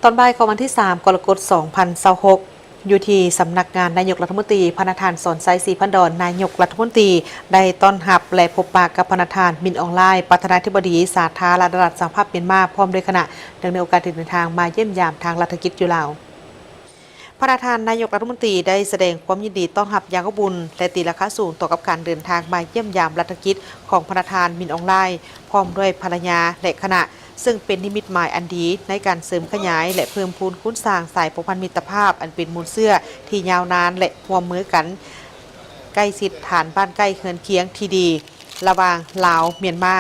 ตอนบ่ายของวันที่ 3 กรกฎาคม 2026 อยู่ที่สำนักงานนายกรัฐมนตรีพระธานสอนไซศรีพันดอนนายกรัฐมนตรีได้ต้อนรับและพบปะกับพระธานมินออนไลน์ประธานาธิบดีสาธารณรัฐสหภาพเมียนมาพร้อมด้วยคณะเนื่องในโอกาสเดินทางมาเยี่ยมยามทางรัฐกิจอยู่ลาวพระประธานนายกรัฐมนตรีได้แสดงความยินดีต้อนรับอย่างอบอุ่นและตีราคาสูงต่อกับการเดินทางมาเยี่ยมยามรัฐกิจของพระประธานมินออนไลน์พร้อมด้วยภรรยาและคณะซึ่งเป็นนิมิตหมายอันดีในการเสริมขยายและเพิ่มพูนคุ้นสร้างสายผูกพันมิตรภาพอันเป็นมูลเสื้อที่ยาวนานและร่วมมือกันใกล้ชิดฐานบ้านใกล้เฮือนเคียงที่ดีระหว่างลาวเมียนมา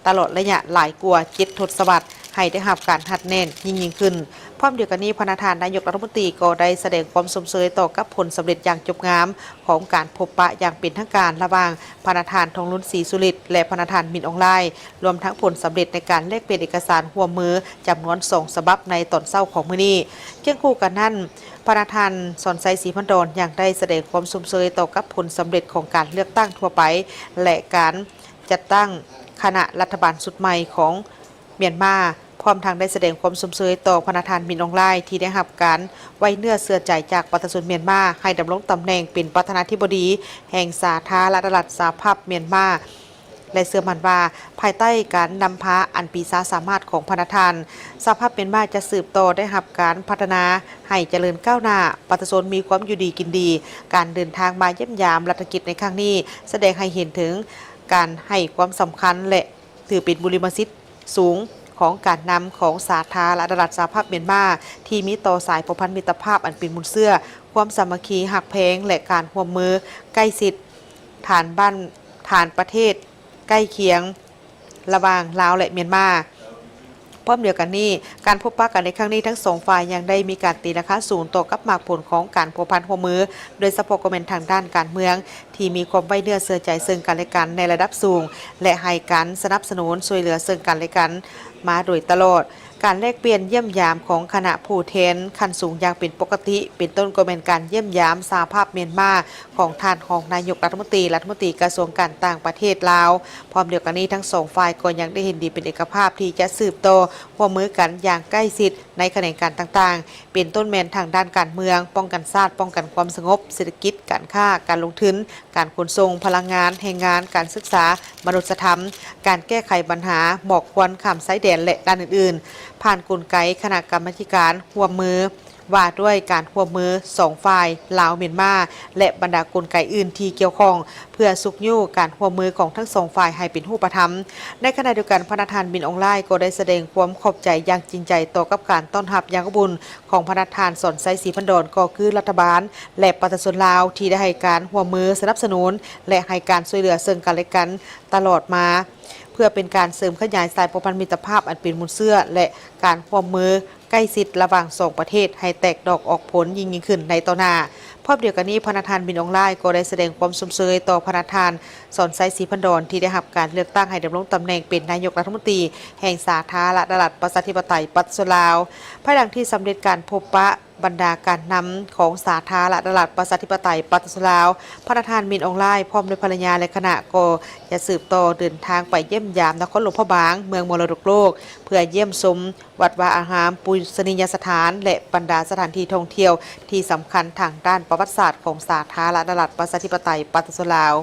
ตลอดระยะหลายกว่า7 ทศวรรษให้ได้รับการหัดแน่นยิ่งขึ้นพร้อมเดียวกันนี้พระประธานนายกรัฐมนตรีก็ได้แสดงความสมเสยต่อกับผลสำเร็จอย่างจบงามของการพบปะอย่างเป็นทางการระหว่างพระประธานทองลุ้นศรีสุริตและพระประธานมินออนไลน์รวมทั้งผลสำเร็จในการแลกเปลี่ยนเอกสารร่วมมือจำนวน2 ฉบับในตอนเช้าของมื้อนี้เคียงคู่กันนั้นพระประธานสอนไซศรีพันดอนยังได้แสดงความสมเสยต่อกับผลสำเร็จของการเลือกตั้งทั่วไปและการจัดตั้งคณะรัฐบาลชุดใหม่ของเมียนมาพร้อมทางได้แสดงความสมเสยต่อพระประธานมินออนไลน์ที่ได้รับการไว้เนื้อเสื่อใจจากประชาชนเมียนมาให้ดำรงตำแหน่งเป็นประธานาธิบดีแห่งสาธารณรัฐสหภาพเมียนมาและเชื่อมั่นว่าภายใต้การนำพาอันปีศาจสามารถของพระประธานสหภาพเมียนมาจะสืบต่อได้รับการพัฒนาให้เจริญก้าวหน้าประชาชนมีความอยู่ดีกินดีการเดินทางมาเยี่ยมยามรัฐกิจในครั้งนี้แสดงให้เห็นถึงการให้ความสำคัญและถือเป็นบุริมสิทธิ์สูงของการนำของสาธารณรัฐสหภาพเมียนมาที่มีต่อสายผูกพันมิตรภาพอันเป็นมูลเสื้อความสามัคคีหักแพงและการร่วมมือใกล้ชิดฐานบ้านฐานประเทศใกล้เคียงระหว่างลาวและเมียนมาพร้อมเดียวกันนี้การพบปะกันในครั้งนี้ทั้งสองฝ่ายยังได้มีการตีราคาสูงต่อกับหมากผลของการผูกพันร่วมมือโดยเฉพาะกทางด้านการเมืองที่มีความไว้เนื้อเชื่อใจซึ่งกันและกันในระดับสูงและให้การสนับสนุนช่วยเหลือซึ่งกันและกันมาโดยตลอดการแลกเปลี่ยนเยี่ยมยามของคณะผู้แทนขั้นสูงอย่างเป็นปกติเป็นต้นก็เป็นการเยี่ยมยามสหภาพเมียนมาของท่านของนายกรัฐมนตรีกระทรวงการต่างประเทศลาวพร้อมเดียวกันนี้ทั้งสองฝ่ายก็ยังได้เห็นดีเป็นเอกภาพที่จะสืบโตร่วมมือกันอย่างใกล้ชิดในแขนงการต่างๆเป็นต้นแมนทางด้านการเมืองป้องกันชาติป้องกันความสงบเศรษฐกิจการค้าการลงทุนการขนส่งพลังงานแรงงานการศึกษามนุษยธรรมการแก้ไขปัญหาหมอกควันข้ามชายแดนและด้านอื่นๆผ่านกลไกคณะกรรมาการร่วมมือว่าด้วยการร่วมมือ2 ฝ่ายลาวเมียนมาและบรรดากลไกอื่นที่เกี่ยวข้องเพื่อสุกยู่การร่วมมือของทั้ง2 ฝ่ายให้เป็นรูปธรรมในขณะเดียวกันพระประธานมินออนไลน์ก็ได้แสดงความขอบใจอย่างจริงใจต่อกับการต้อนรับอย่างอบอุ่นของพระประธานสอนไซศรีพันดอนก็คือรัฐบาลและประชาชนลาวที่ได้ให้การร่วมมือสนับสนุนและให้การช่วยเหลือซึ่งกันและกันตลอดมาเพื่อเป็นการเสริมขยายสายผูกพันมิตรภาพอันเป็นมูลเสื้อและการร่วมมือใกล้ชิดระหว่าง2 ประเทศให้แตกดอกออกผลยิ่งขึ้นในต่อหน้าพร้อมเดียวกันนี้พระประธานมินออนไลน์ก็ได้แสดงความสมเสยต่อพระประธานสอนไซศรีพันดอนที่ได้รับการเลือกตั้งให้ดำรงตำแหน่งเป็นนายกรัฐมนตรีแห่งสาธารณรัฐประชาธิปไตยประชาชนลาวภายหลังที่สำเร็จการพบปะบรรดาการนำของสาธารณรัฐประชาธิปไตยประชาชนลาวพระประธานมินออนไลน์พร้อมด้วยภรรยาและคณะก็จะสืบต่อเดินทางไปเยี่ยมยามนครหลวงพระบางเมืองมรดกโลกเพื่อเยี่ยมชมวัดวาอารามปุษณียสถานและบรรดาสถานที่ท่องเที่ยวที่สำคัญทางด้านประวัติศาสตร์ของสาธารณรัฐประชาธิปไตยประชาชนลาว